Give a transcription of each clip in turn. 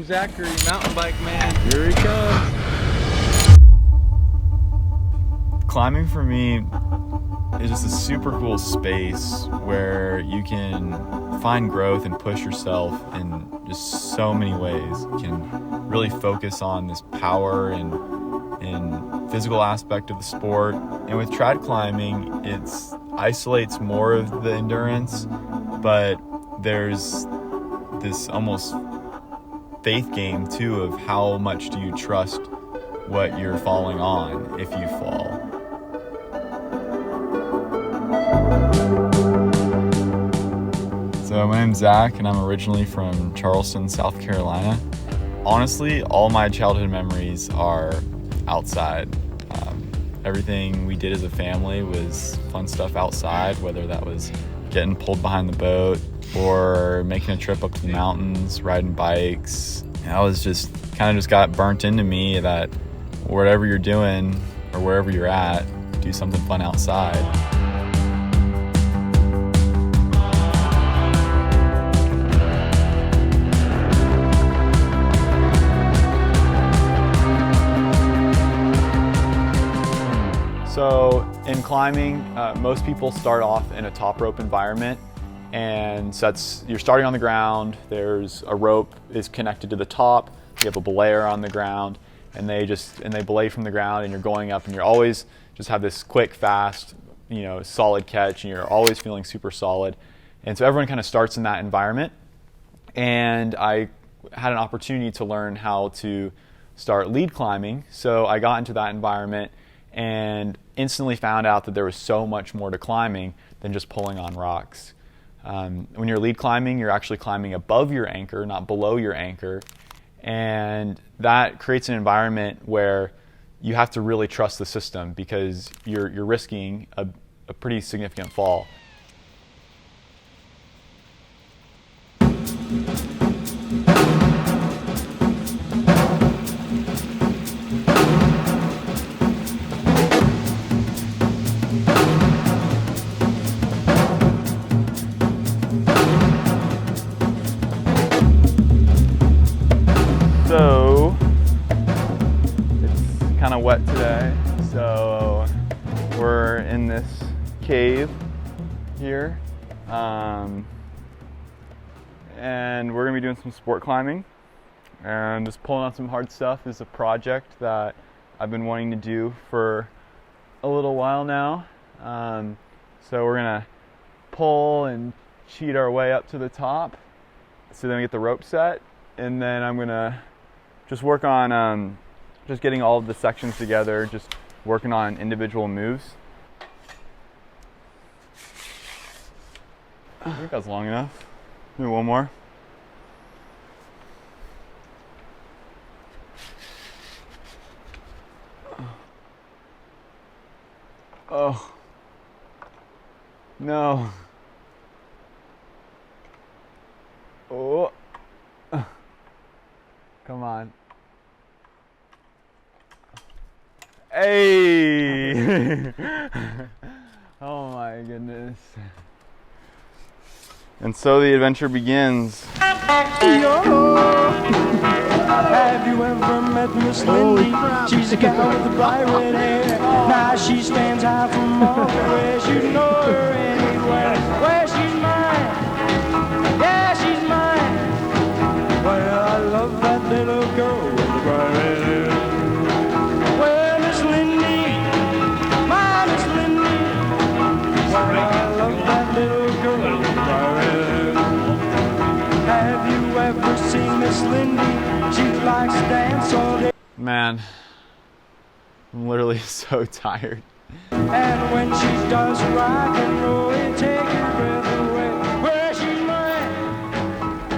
Zachary, mountain bike man. Here he comes. Climbing for me is just a super cool space where you can find growth and push yourself in just so many ways. You can really focus on this power and physical aspect of the sport. And with trad climbing, it isolates more of the endurance, but there's this almost faith game too of how much do you trust what you're falling on if you fall. So my name's Zach and I'm originally from Charleston, South Carolina. Honestly, all my childhood memories are outside. Everything we did as a family was fun stuff outside, whether that was getting pulled behind the boat or making a trip up to the mountains, riding bikes. And I was just got burnt into me that whatever you're doing or wherever you're at, do something fun outside. So in climbing, most people start off in a top rope environment, and so you're starting on the ground. There's a rope is connected to the top. You have a belayer on the ground, and they belay from the ground, and you're going up, and you're always just have this quick, fast, solid catch, and you're always feeling super solid. And so everyone kind of starts in that environment. And I had an opportunity to learn how to start lead climbing, so I got into that environment and instantly found out that there was so much more to climbing than just pulling on rocks. When you're lead climbing, you're actually climbing above your anchor, not below your anchor, and that creates an environment where you have to really trust the system because you're risking a pretty significant fall. So it's kind of wet today, so we're in this cave here, and we're gonna be doing some sport climbing, and just pulling on some hard stuff is a project that I've been wanting to do for a little while now. So we're gonna pull and cheat our way up to the top, so then we get the rope set, and then I'm gonna just work on just getting all of the sections together, just working on individual moves. I think that's long enough. Maybe one more. Oh. No. Oh. Come on. Hey! Oh my goodness. And so the adventure begins. Yo! Have you ever met Miss Lindy? She's a gal with the bright red hair. Now she stands out from all the rest. You know her anywhere. Well, she's mine. Yeah, she's mine. Well, I love that little girl with the bright red hair. Well, Miss Lindy, my Miss Lindy. Well, I love that little girl with the bright red hair. Have you ever seen Miss Lindy? She likes to dance all day. Man, I'm literally so tired. And when she does rock and roll, it takes your breath away. Well, she's mine.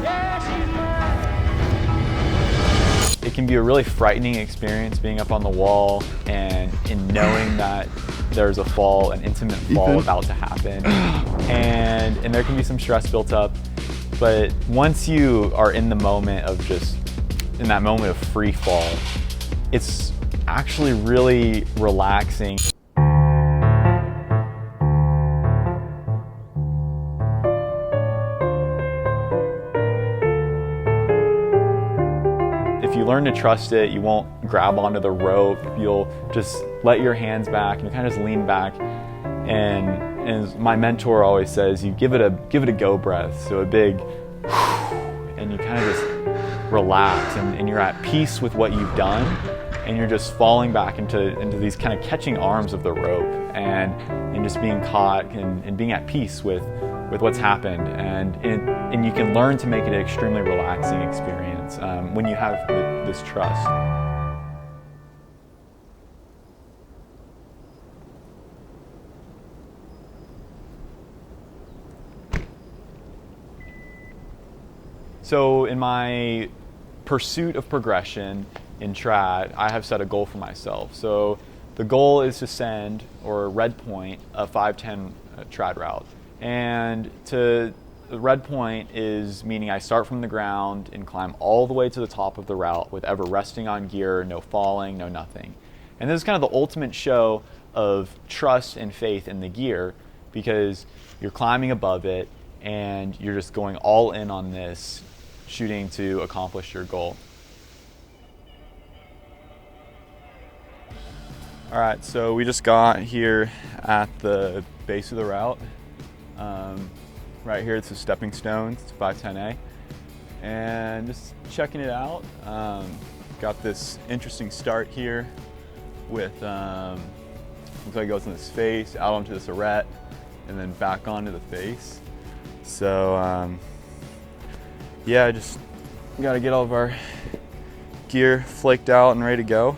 Yeah, she's mine. It can be a really frightening experience being up on the wall and in knowing that there's a fall, an intimate fall about to happen. And there can be some stress built up. But once you are in the moment of in that moment of free fall, it's actually really relaxing. if you learn to trust it, you won't grab onto the rope. You'll just let your hands back and you kind of just lean back. And as my mentor always says, you give it a go breath. So a big and you kind of just relax and you're at peace with what you've done, and you're just falling back into these kind of catching arms of the rope and just being caught and being at peace with what's happened. And you can learn to make it an extremely relaxing experience when you have this trust. So in my pursuit of progression in trad, I have set a goal for myself. So the goal is to send or red point a 5:10 trad route. And the red point is meaning I start from the ground and climb all the way to the top of the route with ever resting on gear, no falling, no nothing. And this is kind of the ultimate show of trust and faith in the gear, because you're climbing above it and you're just going all in on this, shooting to accomplish your goal. All right, so we just got here at the base of the route. Right here, it's a stepping stones, it's 510A. And just checking it out. Got this interesting start here with, looks like it goes in this face, out onto this arete, and then back onto the face. So, yeah, just gotta get all of our gear flaked out and ready to go.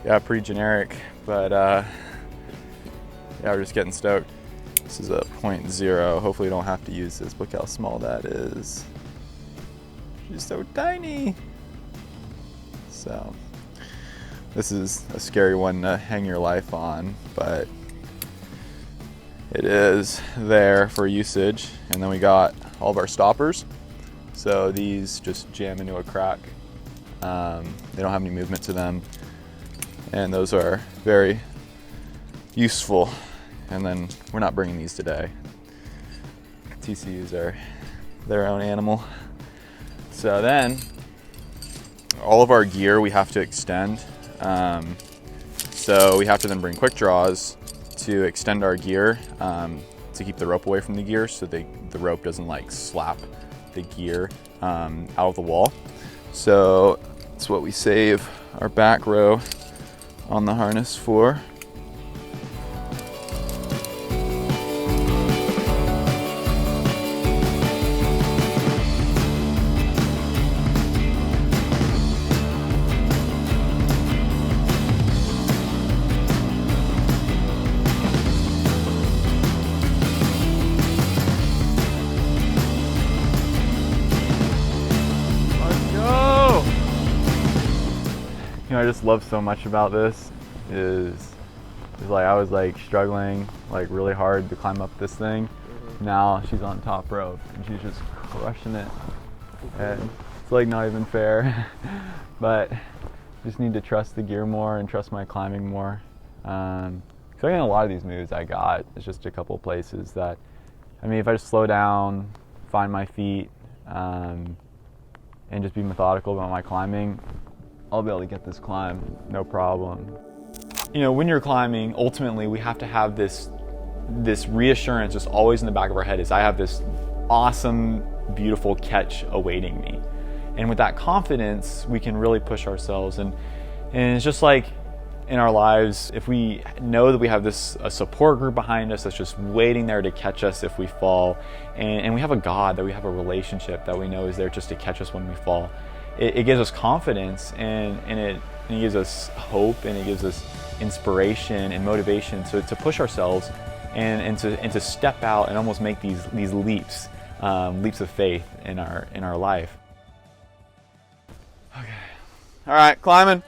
Yeah, pretty generic, but yeah, we're just getting stoked. This is a 0.0. Hopefully we don't have to use this. Look how small that is. She's so tiny. So this is a scary one to hang your life on, but it is there for usage. And then we got all of our stoppers. So these just jam into a crack. They don't have any movement to them. And those are very useful. And then we're not bringing these today. TCUs are their own animal. So then all of our gear we have to extend. So we have to then bring quick draws to extend our gear, to keep the rope away from the gear so the rope doesn't like slap the gear out of the wall. So that's what we save our back row on the harness for. You know, I just love so much about this is like I was like struggling like really hard to climb up this thing. Now she's on top rope and she's just crushing it. And it's like not even fair, but just need to trust the gear more and trust my climbing more. So I think a lot of these moves I got, it's just a couple places that, I mean, if I just slow down, find my feet, and just be methodical about my climbing, I'll be able to get this climb, no problem. You know, when you're climbing, ultimately we have to have this reassurance just always in the back of our head is I have this awesome, beautiful catch awaiting me. And with that confidence, we can really push ourselves. And it's just like in our lives, if we know that we have a support group behind us that's just waiting there to catch us if we fall, and we have a God, that we have a relationship that we know is there just to catch us when we fall, it gives us confidence and it gives us hope, and it gives us inspiration and motivation to push ourselves and to step out and almost make these leaps of faith in our life. Okay, all right, climbing.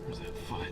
Where's that foot?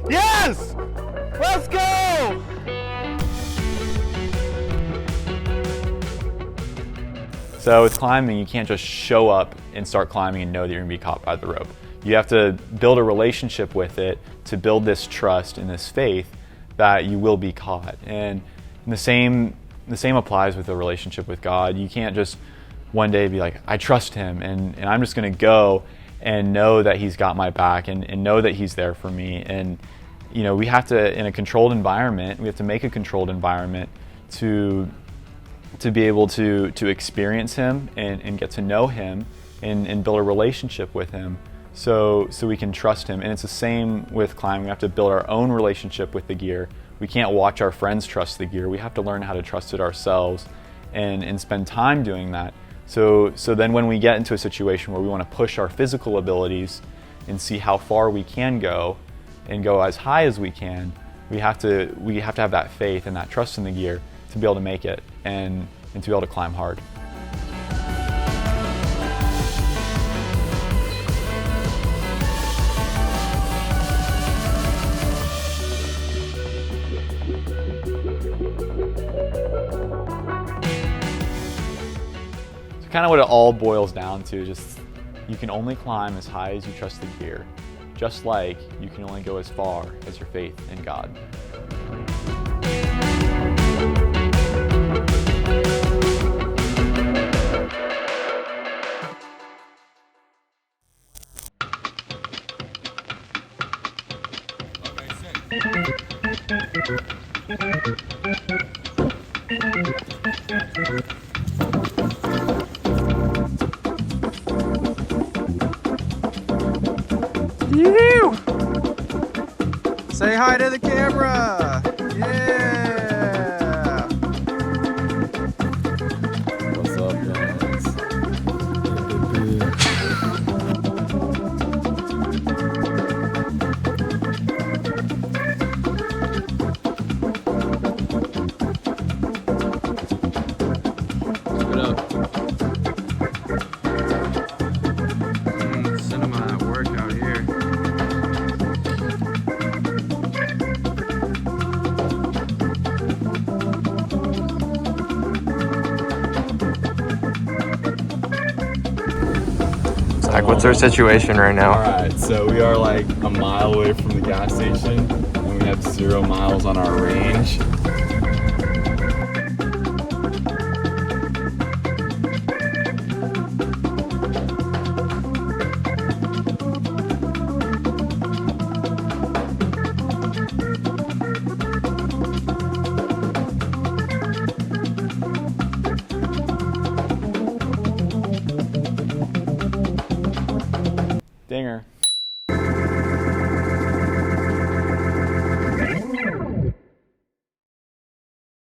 Yes! Let's go! So with climbing, you can't just show up and start climbing and know that you're gonna be caught by the rope. You have to build a relationship with it to build this trust and this faith that you will be caught. And the same applies with a relationship with God. You can't just one day be like, I trust him and I'm just gonna go and know that he's got my back and know that he's there for me. And you know, we have to, in a controlled environment, we have to make a controlled environment to be able to experience him and get to know him and build a relationship with him so we can trust him. And it's the same with climbing. We have to build our own relationship with the gear. We can't watch our friends trust the gear. We have to learn how to trust it ourselves and spend time doing that. So then when we get into a situation where we want to push our physical abilities and see how far we can go and go as high as we can, we have to have that faith and that trust in the gear to be able to make it and to be able to climb hard. So kind of what it all boils down to, just you can only climb as high as you trust the gear, just like you can only go as far as your faith in God. Yoo! Say hi to the camera. Yeah. What's up, guys? Keep it up. Cinema at work out here. Zach, what's our situation right now? Alright, so we are like a mile away from the gas station and we have 0 miles on our range. Dinger.